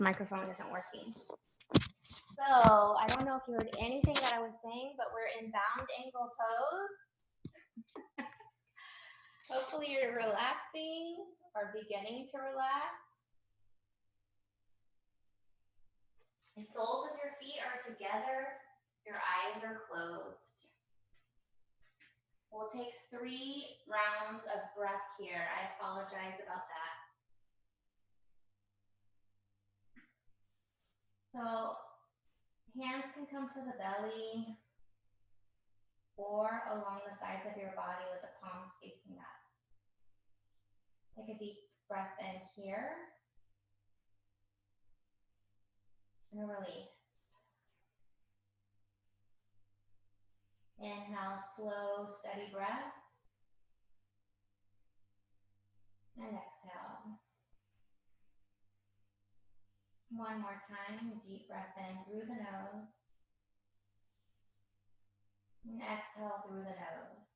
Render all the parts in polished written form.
microphone isn't working. So I don't know if you heard anything that I was saying, but we're in bound angle pose. Hopefully you're relaxing or beginning to relax. The soles of your feet are together, your eyes are closed. We'll take 3 rounds of breath here. I apologize about that. So hands can come to the belly or along the sides of your body with the palms facing up. Take a deep breath in here and release. Inhale, slow, steady breath. And exhale. One more time, deep breath in through the nose. And exhale through the nose.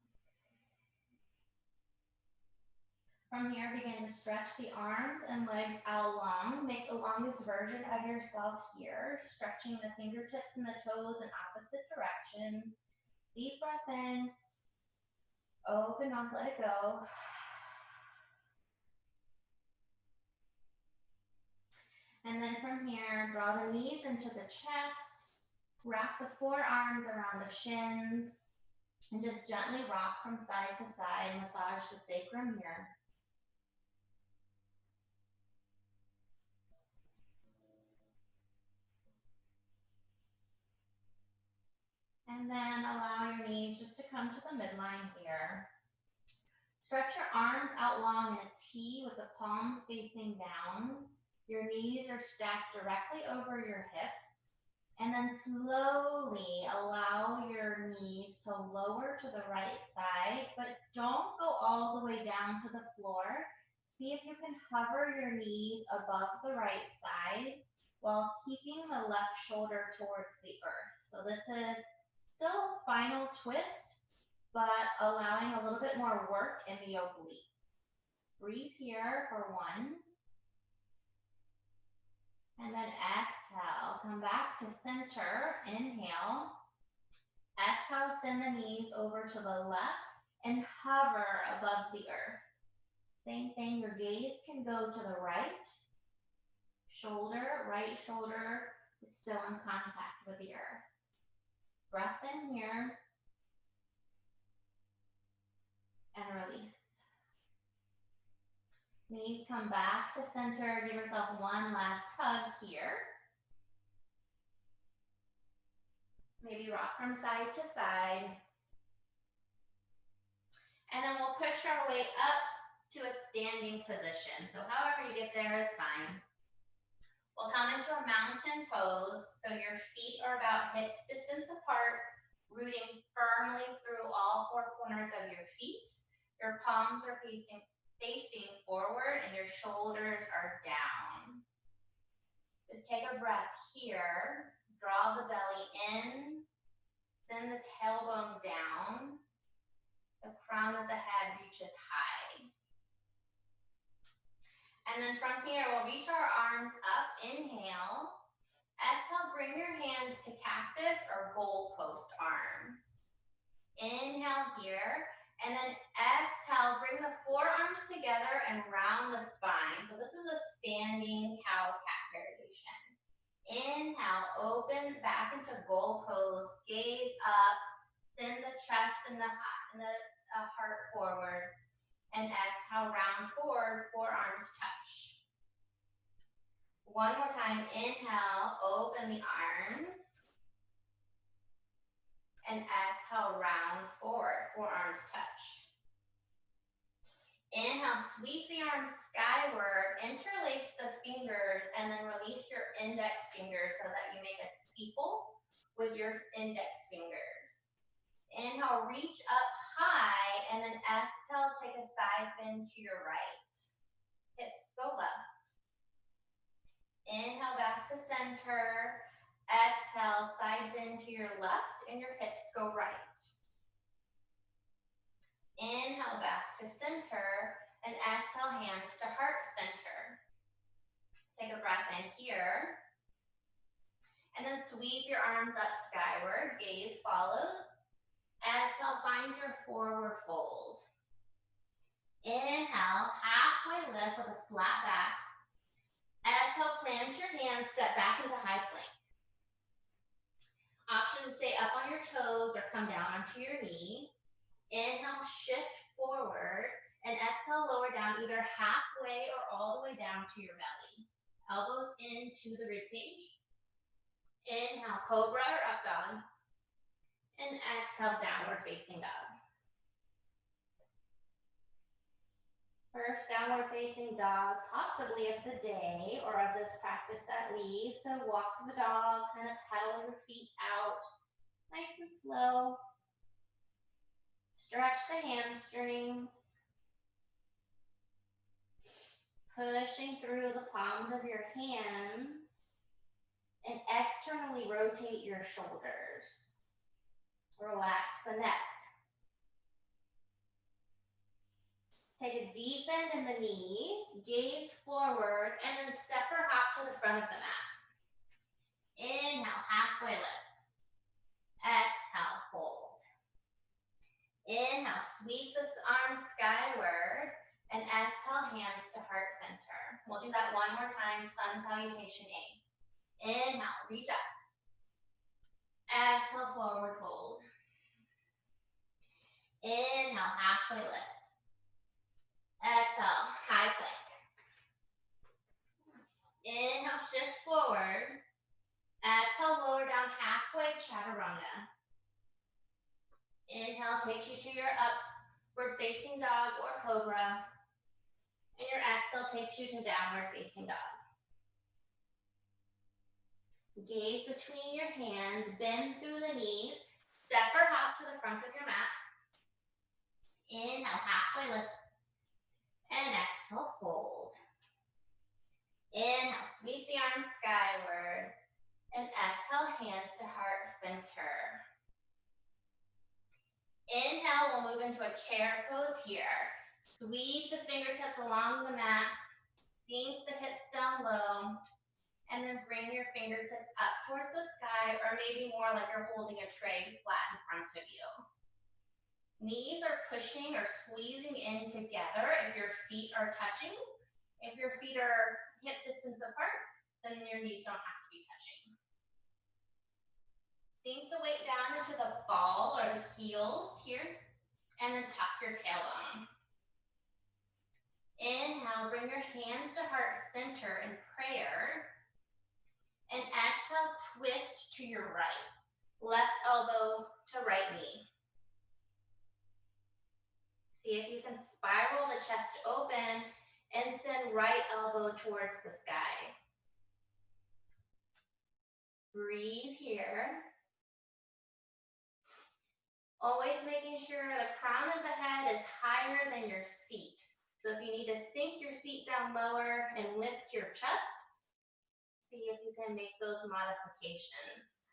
From here, begin to stretch the arms and legs out long. Make the longest version of yourself here, stretching the fingertips and the toes in opposite directions. Deep breath in, open mouth, let it go. And then from here, draw the knees into the chest, wrap the forearms around the shins, and just gently rock from side to side, massage the sacrum here. And then allow your knees just to come to the midline here. Stretch your arms out long in a T with the palms facing down. Your knees are stacked directly over your hips. And then slowly allow your knees to lower to the right side, but don't go all the way down to the floor. See if you can hover your knees above the right side while keeping the left shoulder towards the earth. So this is still a spinal twist, but allowing a little bit more work in the obliques. Breathe here for 1. And then exhale, come back to center, inhale. Exhale, send the knees over to the left and hover above the earth. Same thing, your gaze can go to the right. Right shoulder is still in contact with the earth. Breath in here. And release. Knees come back to center. Give yourself one last hug here. Maybe rock from side to side. And then we'll push our way up to a standing position. So however you get there is fine. We'll come into a mountain pose. So your feet are about hips distance apart, rooting firmly through all 4 corners of your feet. Your palms are facing forward and your shoulders are down. Just take a breath here. Draw the belly in. Send the tailbone down. The crown of the head reaches high. And then from here, we'll reach our arms up. Inhale. Exhale, bring your hands to cactus or goalpost arms. Inhale here. And then exhale, bring the forearms together and round the spine. So this is a standing cow-cat variation. Inhale, open back into goal pose, gaze up, send the chest and the heart forward. And exhale, round forward, forearms touch. One more time, inhale, open the arms. And exhale, round forward, forearms touch. Inhale, sweep the arms skyward, interlace the fingers, and then release your index fingers so that you make a steeple with your index fingers. Inhale, reach up high, and then exhale, take a side bend to your right. Hips go left. Inhale, back to center. Exhale, side bend to your left, and your hips go right. Inhale, back to center, and exhale, hands to heart center. Take a breath in here. And then sweep your arms up skyward. Gaze follows. Exhale, find your forward fold. Inhale, halfway lift with a flat back. Exhale, plant your hands, step back into high plank. Option to stay up on your toes or come down onto your knees. Inhale, shift forward, and exhale, lower down either halfway or all the way down to your belly. Elbows into the ribcage. Inhale, cobra or up dog. And exhale, downward facing dog. First downward facing dog, possibly of the day or of this practice that leaves. So walk the dog, kind of pedal your feet out, nice and slow. Stretch the hamstrings. Pushing through the palms of your hands and externally rotate your shoulders. Relax the neck. Take a deep bend in the knees, gaze forward, and then step or hop to the front of the mat. Inhale, halfway lift. Exhale, fold. Inhale, sweep the arms skyward, and exhale, hands to heart center. We'll do that one more time, sun salutation A. Inhale, reach up. Exhale, forward fold. Inhale, halfway lift. Exhale, high plank. Inhale, shift forward. Exhale, lower down halfway, chaturanga. Inhale takes you to your upward facing dog or cobra. And your exhale takes you to downward facing dog. Gaze between your hands, bend through the knees, step or hop to the front of your mat. Inhale, halfway lift. And exhale, fold. Inhale, sweep the arms skyward. And exhale, hands to heart center. Inhale, we'll move into a chair pose here. Sweep the fingertips along the mat. Sink the hips down low. And then bring your fingertips up towards the sky, or maybe more like you're holding a tray flat in front of you. Knees are pushing or squeezing in together if your feet are touching. If your feet are hip distance apart, then your knees don't have to be touching. Sink the weight down into the ball or the heels here, and then tuck your tailbone. Inhale, bring your hands to heart center in prayer. And exhale, twist to your right. Left elbow to right knee. See if you can spiral the chest open and send right elbow towards the sky. Breathe here. Always making sure the crown of the head is higher than your seat. So if you need to sink your seat down lower and lift your chest, see if you can make those modifications.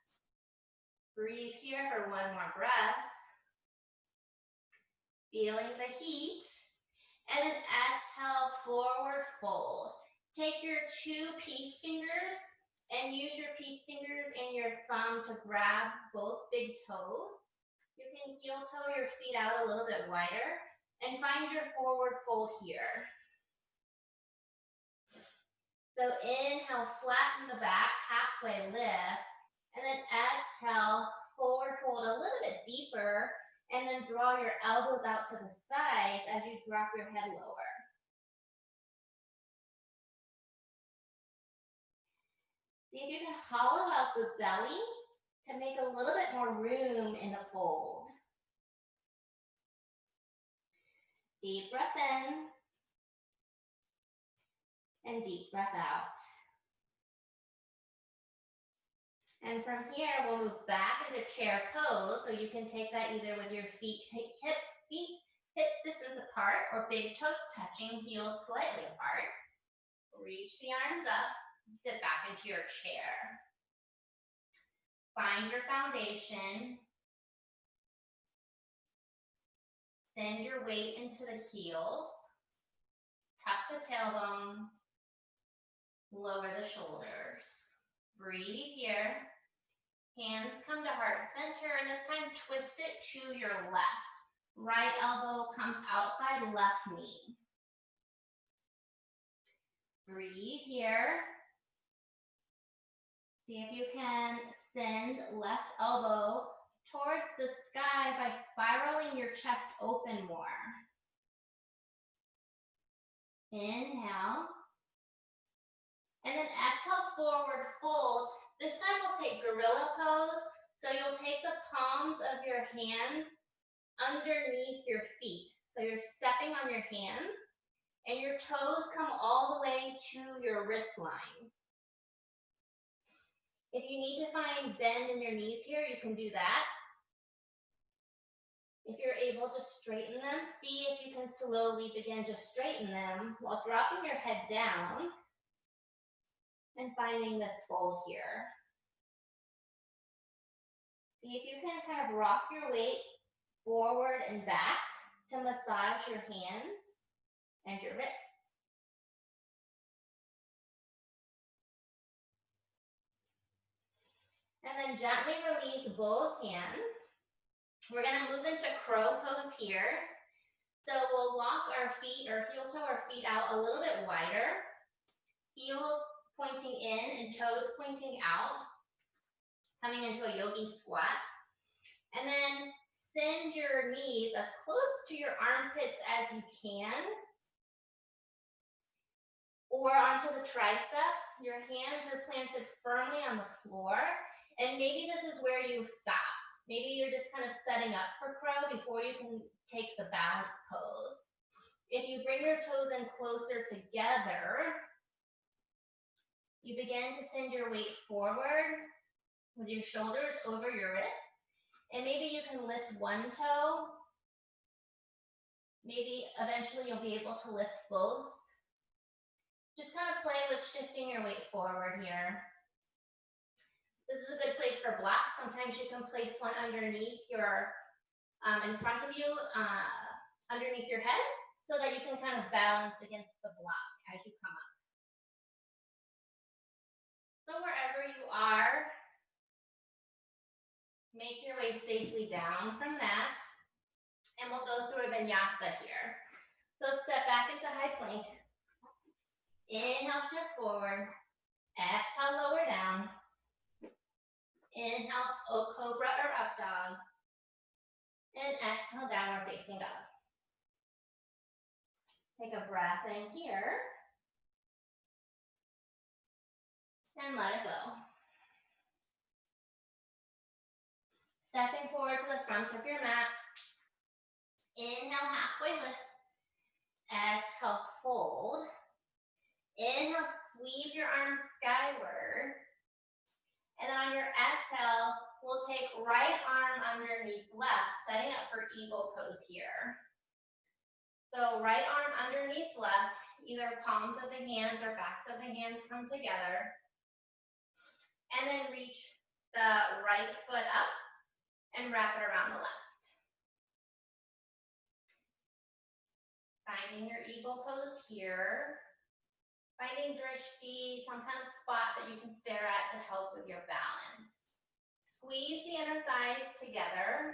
Breathe here for one more breath. Feeling the heat. And then exhale, forward fold. Take your two peace fingers and use your peace fingers and your thumb to grab both big toes. You can heel toe your feet out a little bit wider and find your forward fold here. So inhale, flatten the back, halfway lift, and then exhale, forward fold a little bit deeper, and then draw your elbows out to the sides as you drop your head lower. See if you can hollow out the belly to make a little bit more room in the fold. Deep breath in. And deep breath out. And from here, we'll move back into chair pose. So you can take that either with your feet hips distance apart or big toes touching, heels slightly apart. Reach the arms up, sit back into your chair. Find your foundation. Send your weight into the heels. Tuck the tailbone. Lower the shoulders. Breathe here. Hands come to heart center, and this time twist it to your left. Right elbow comes outside left knee. Breathe here. See if you can send left elbow towards the sky by spiraling your chest open more. Inhale. And then exhale, forward fold. This time we'll take gorilla pose. So you'll take the palms of your hands underneath your feet. So you're stepping on your hands and your toes come all the way to your wrist line. If you need to find bend in your knees here, you can do that. If you're able to straighten them, see if you can slowly begin to straighten them while dropping your head down and finding this fold here. See if you can kind of rock your weight forward and back to massage your hands and your wrists. And then gently release both hands. We're going to move into crow pose here. So we'll walk our feet, or heel toe our feet out a little bit wider. Heels pointing in and toes pointing out. Coming into a yogi squat. And then send your knees as close to your armpits as you can. Or onto the triceps. Your hands are planted firmly on the floor. And maybe this is where you stop. Maybe you're just kind of setting up for crow before you can take the balance pose. If you bring your toes in closer together, you begin to send your weight forward with your shoulders over your wrist. And maybe you can lift one toe. Maybe eventually you'll be able to lift both. Just kind of play with shifting your weight forward here. This is a good place for blocks. Sometimes you can place one underneath your, in front of you, underneath your head, so that you can kind of balance against the block as you come up. So wherever you are, make your way safely down from that. And we'll go through a vinyasa here. So step back into high plank. Inhale, shift forward. Exhale, lower down. Inhale, cobra or up dog. And exhale, downward facing dog. Take a breath in here. And let it go. Stepping forward to the front of your mat. Inhale, halfway lift. Exhale, fold. Inhale, sweep your arms skyward. And then on your exhale, we'll take right arm underneath left, setting up for eagle pose here. So right arm underneath left, either palms of the hands or backs of the hands come together. And then reach the right foot up and wrap it around the left. Finding your eagle pose here. Finding drishti, some kind of spot that you can stare at to help with your balance. Squeeze the inner thighs together.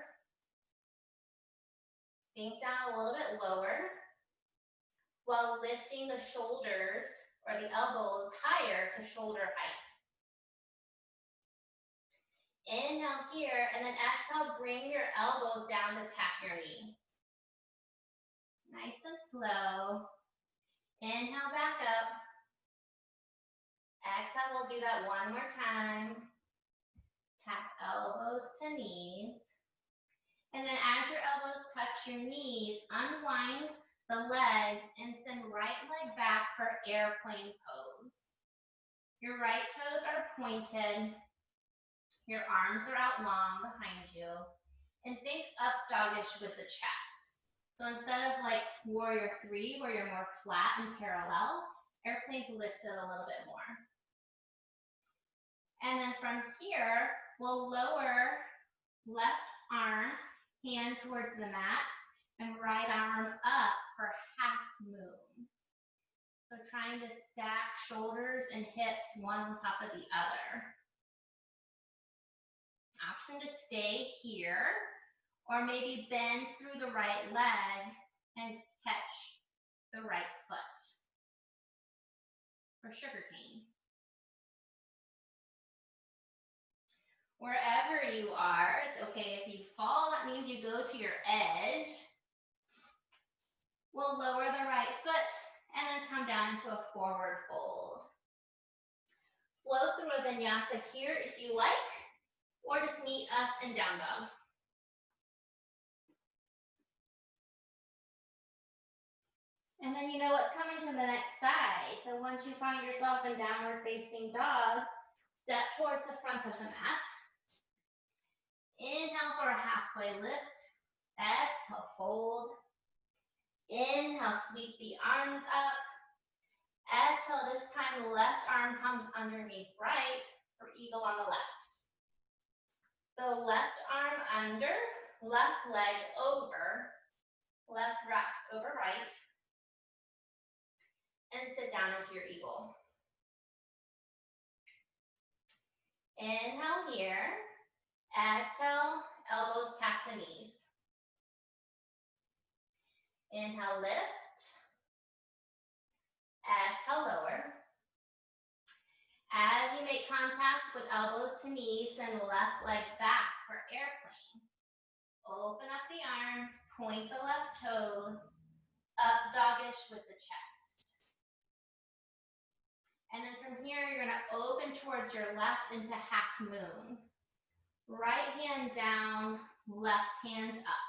Sink down a little bit lower while lifting the shoulders or the elbows higher to shoulder height. Inhale here, and then exhale, bring your elbows down to tap your knee. Nice and slow. Inhale back up. Exhale, we'll do that one more time. Tap elbows to knees. And then as your elbows touch your knees, unwind the legs and send right leg back for airplane pose. Your right toes are pointed. Your arms are out long behind you. And think up doggish with the chest. So instead of like warrior 3, where you're more flat and parallel, airplane's lifted a little bit more. And then from here, we'll lower left arm, hand towards the mat, and right arm up for half moon. So trying to stack shoulders and hips one on top of the other. Option to stay here, or maybe bend through the right leg and catch the right foot for sugar cane. Wherever you are, it's okay if you fall, that means you go to your edge. We'll lower the right foot and then come down to a forward fold. Flow through a vinyasa here if you like, or just meet us in down dog. And then you know what's coming to the next side. So once you find yourself in downward facing dog, step towards the front of the mat. Inhale for a halfway lift. Exhale, fold. Inhale, sweep the arms up. Exhale, this time left arm comes underneath right for eagle on the left. So left arm under, left leg over, left wraps over right, and sit down into your eagle. Inhale here. Exhale, elbows tap the knees. Inhale, lift. Exhale, lower. As you make contact with elbows to knees, send left leg back for airplane. Open up the arms, point the left toes, up doggish with the chest. And then from here, you're gonna open towards your left into half moon. Right hand down, left hand up.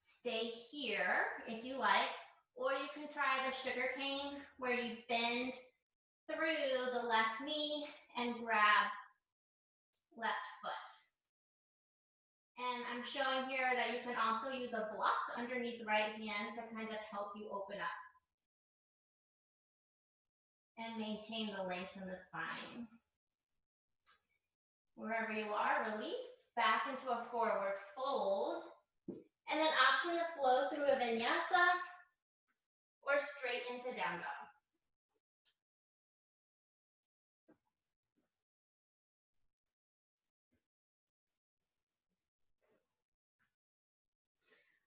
Stay here if you like, or you can try the sugar cane where you bend through the left knee and grab left foot. And I'm showing here that you can also use a block underneath the right hand to kind of help you open up and maintain the length in the spine. Wherever you are, release back into a forward fold. And then option to flow through a vinyasa or straight into down dog.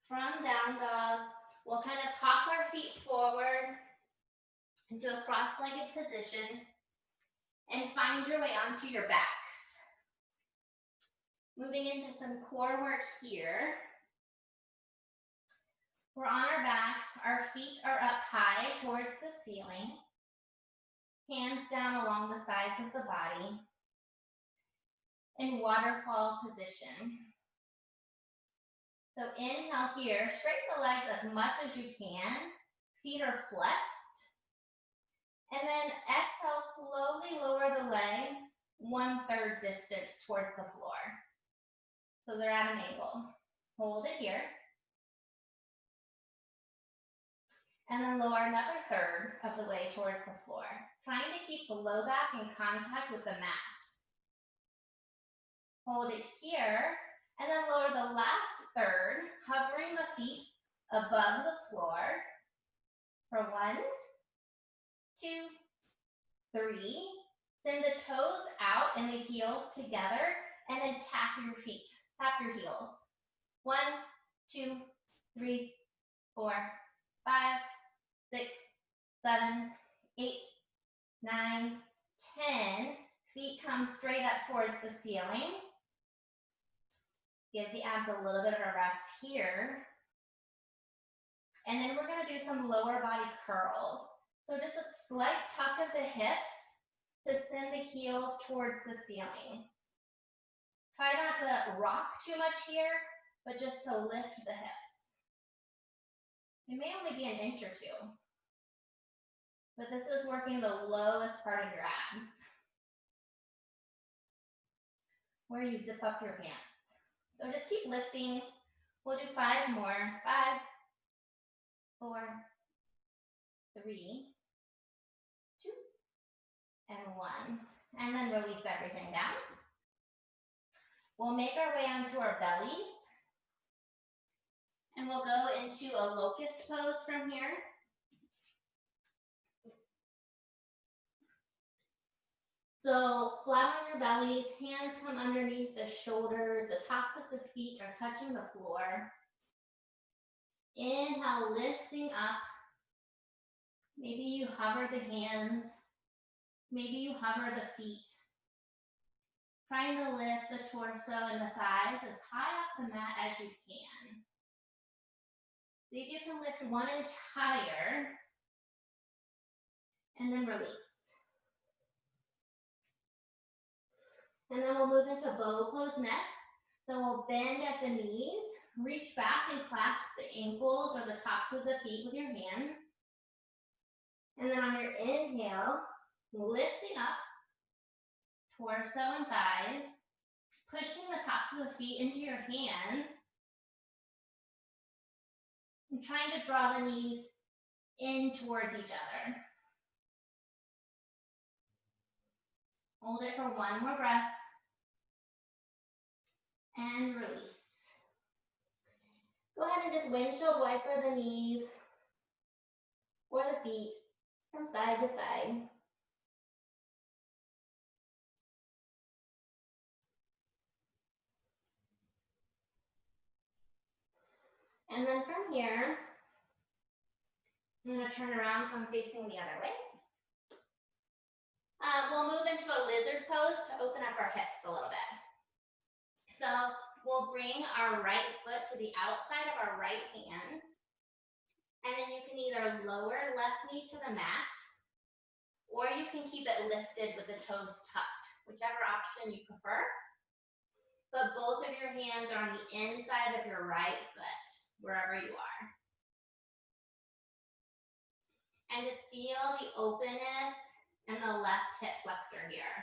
From down dog, we'll kind of pop our feet forward into a cross-legged position and find your way onto your backs. Moving into some core work here. We're on our backs, our feet are up high towards the ceiling, hands down along the sides of the body, in waterfall position. So inhale here, straighten the legs as much as you can, feet are flexed, and then exhale, slowly lower the legs 1/3 distance towards the floor. So they're at an angle. Hold it here. And then lower another 1/3 of the way towards the floor, trying to keep the low back in contact with the mat. Hold it here, and then lower the last 1/3, hovering the feet above the floor for 1, 2, 3. Send the toes out and the heels together, and then tap your feet, tap your heels. 1, 2, 3, 4, 5, 6, 7, 8, 9, 10. Feet come straight up towards the ceiling. Give the abs a little bit of a rest here. And then we're gonna do some lower body curls. So just a slight tuck of the hips to send the heels towards the ceiling. Try not to rock too much here, but just to lift the hips. It may only be an inch or two, but this is working the lowest part of your abs, where you zip up your pants. So just keep lifting. We'll do 5 more. 5, 4, 3, 2, and 1. And then release everything down. We'll make our way onto our bellies. And we'll go into a locust pose from here. So flat on your bellies, hands come underneath the shoulders, the tops of the feet are touching the floor. Inhale, lifting up. Maybe you hover the hands. Maybe you hover the feet. Trying to lift the torso and the thighs as high off the mat as you can. See if you can lift 1 inch higher and then release. And then we'll move into bow pose next. So we'll bend at the knees, reach back and clasp the ankles or the tops of the feet with your hands. And then on your inhale, lifting up, torso and thighs, pushing the tops of the feet into your hands, and trying to draw the knees in towards each other. Hold it for 1 more breath. And release. Go ahead and just windshield wiper the knees or the feet from side to side. And then from here, I'm going to turn around so I'm facing the other way. We'll move into a lizard pose to open up our hips a little bit. So we'll bring our right foot to the outside of our right hand. And then you can either lower left knee to the mat, or you can keep it lifted with the toes tucked, whichever option you prefer. But both of your hands are on the inside of your right foot, wherever you are. And just feel the openness in the left hip flexor here.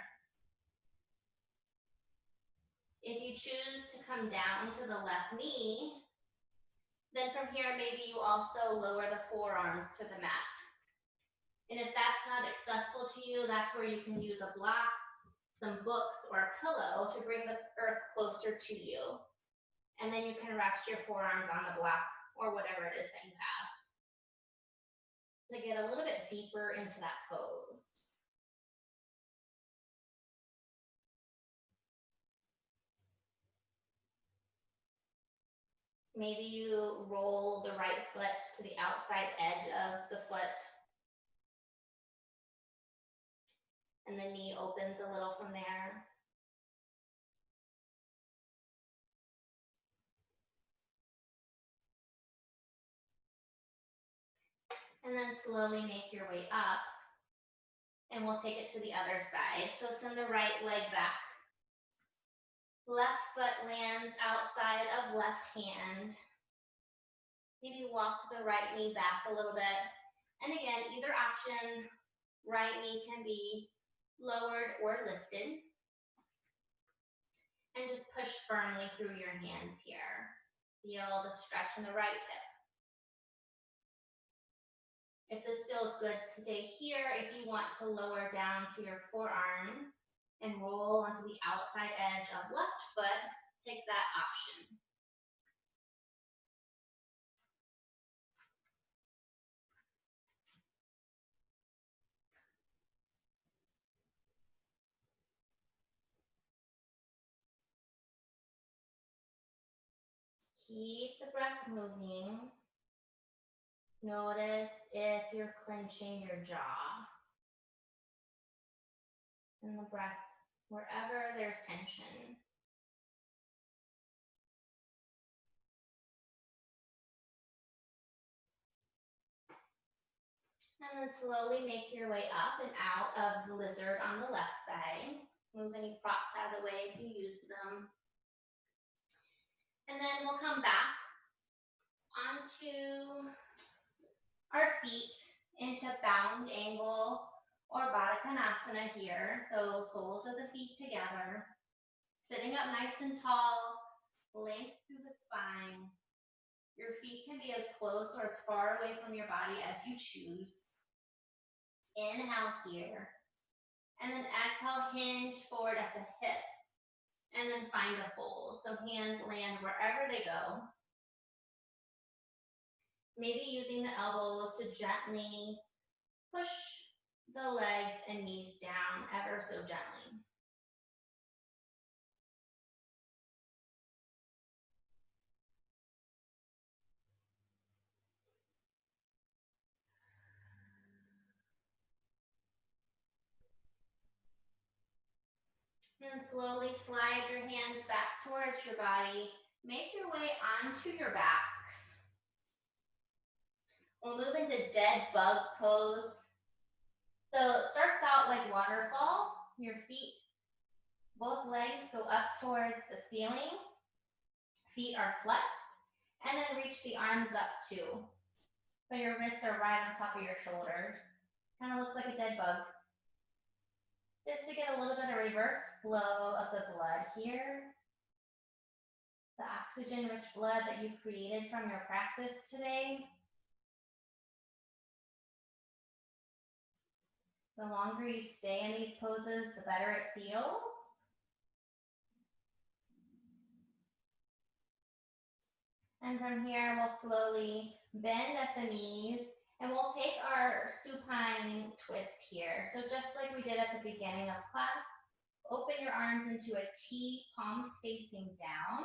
If you choose to come down to the left knee, then from here, maybe you also lower the forearms to the mat. And if that's not accessible to you, that's where you can use a block, some books, or a pillow to bring the earth closer to you. And then you can rest your forearms on the block or whatever it is that you have to get a little bit deeper into that pose. Maybe you roll the right foot to the outside edge of the foot. And the knee opens a little from there. And then slowly make your way up. And we'll take it to the other side. So send the right leg back. Left foot lands outside of left hand. Maybe walk the right knee back a little bit. And again, either option, right knee can be lowered or lifted. And just push firmly through your hands here. Feel the stretch in the right hip. If this feels good, stay here. If you want to lower down to your forearms and roll onto the outside edge of left foot, take that option. Keep the breath moving. Notice if you're clenching your jaw. And the breath wherever there's tension. And then slowly make your way up and out of the lizard on the left side. Move any props out of the way if you use them. And then we'll come back onto our seat into bound angle or Baddha Konasana here. So soles of the feet together. Sitting up nice and tall, length through the spine. Your feet can be as close or as far away from your body as you choose. Inhale here. And then exhale, hinge forward at the hips. And then find a fold. So hands land wherever they go. Maybe using the elbows to gently push the legs and knees down ever so gently. And slowly slide your hands back towards your body. Make your way onto your back. We'll move into dead bug pose. So it starts out like waterfall. Your feet, both legs go up towards the ceiling. Feet are flexed. And then reach the arms up too. So your wrists are right on top of your shoulders. Kind of looks like a dead bug. Just to get a little bit of reverse flow of the blood here. The oxygen-rich blood that you created from your practice today. The longer you stay in these poses, the better it feels. And from here, we'll slowly bend at the knees, and we'll take our supine twist here. So just like we did at the beginning of class, open your arms into a T, palms facing down.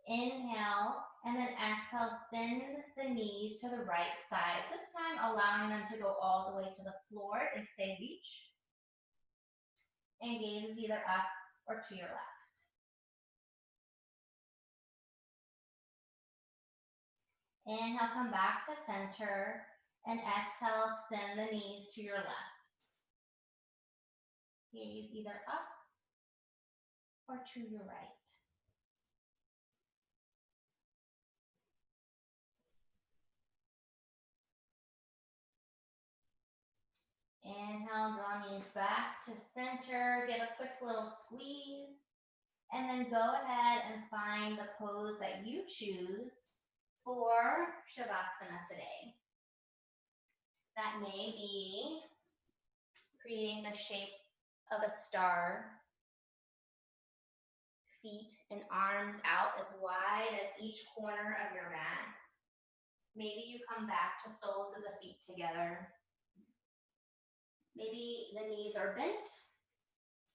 Inhale, and then exhale, send the knees to the right side. This time, allowing them to go all the way to the floor if they reach. And gaze is either up or to your left. Inhale, come back to center, and exhale, send the knees to your left. Gaze either up or to your right. Inhale, draw knees back to center, give a quick little squeeze, and then go ahead and find the pose that you choose for Shavasana today. That may be creating the shape of a star, feet and arms out as wide as each corner of your mat. Maybe you come back to soles of the feet together. Maybe the knees are bent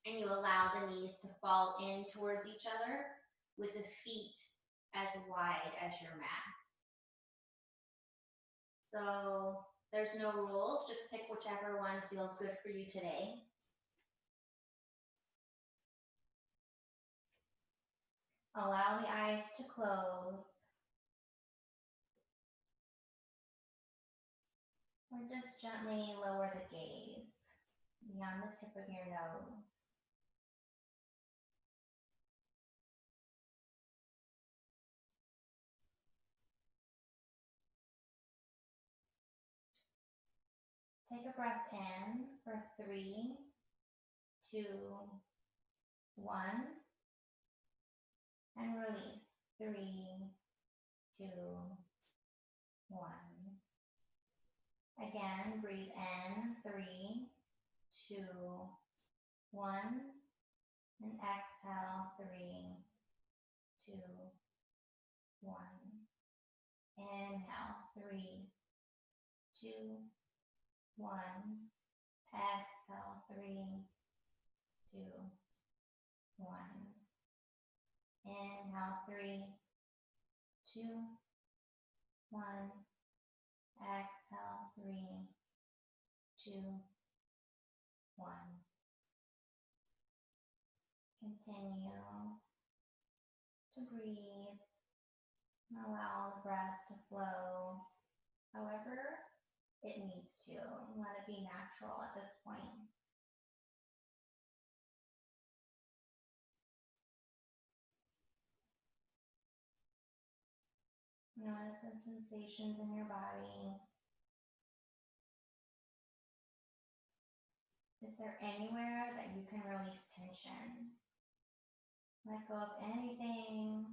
and you allow the knees to fall in towards each other with the feet as wide as your mat. So there's no rules, just pick whichever one feels good for you today. Allow the eyes to close. Or just gently lower the gaze beyond the tip of your nose. Take a breath in for 3, 2, 1, and release. 3, 2, 1. Again, breathe in, 3, 2, 1, and exhale, 3, 2, 1. Inhale, 3, 2, 1. Exhale, 3, 2, 1. Inhale, 3, 2, 1. Exhale, 3, 2, 1. Continue to breathe and allow the breath to flow however it needs to. Let it be natural at this point. Notice the sensations in your body. Is there anywhere that you can release tension? Let go of anything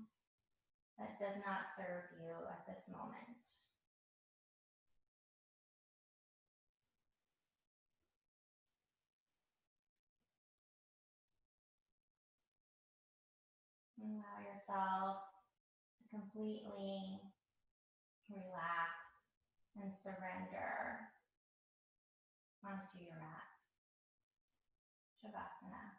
that does not serve you at this moment. Allow yourself to completely relax and surrender onto your mat. Shavasana.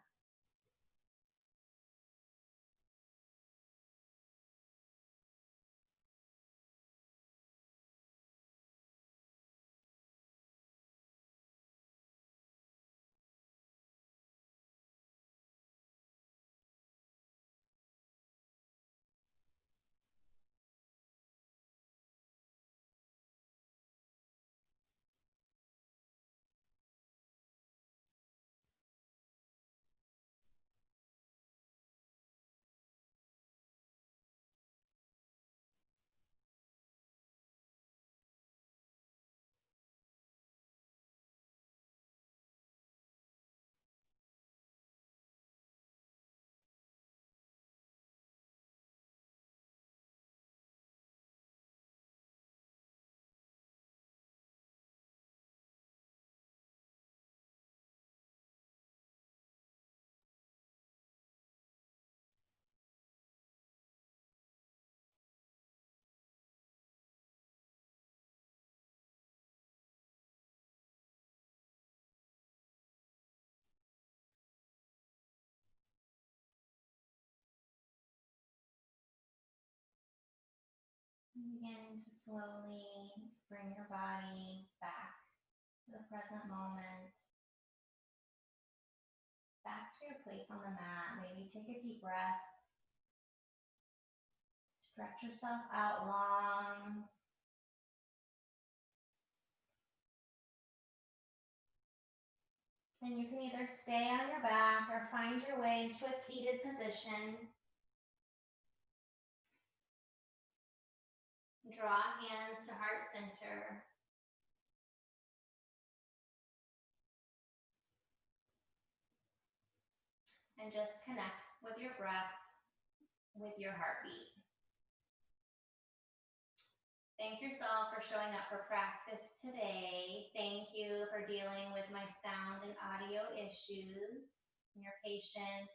Begin to slowly bring your body back to the present moment, back to your place on the mat. Maybe take a deep breath. Stretch yourself out long. And you can either stay on your back or find your way into a seated position. Draw hands to heart center. And just connect with your breath, with your heartbeat. Thank yourself for showing up for practice today. Thank you for dealing with my sound and audio issues and your patience.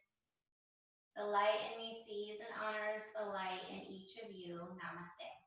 The light in me sees and honors the light in each of you. Namaste.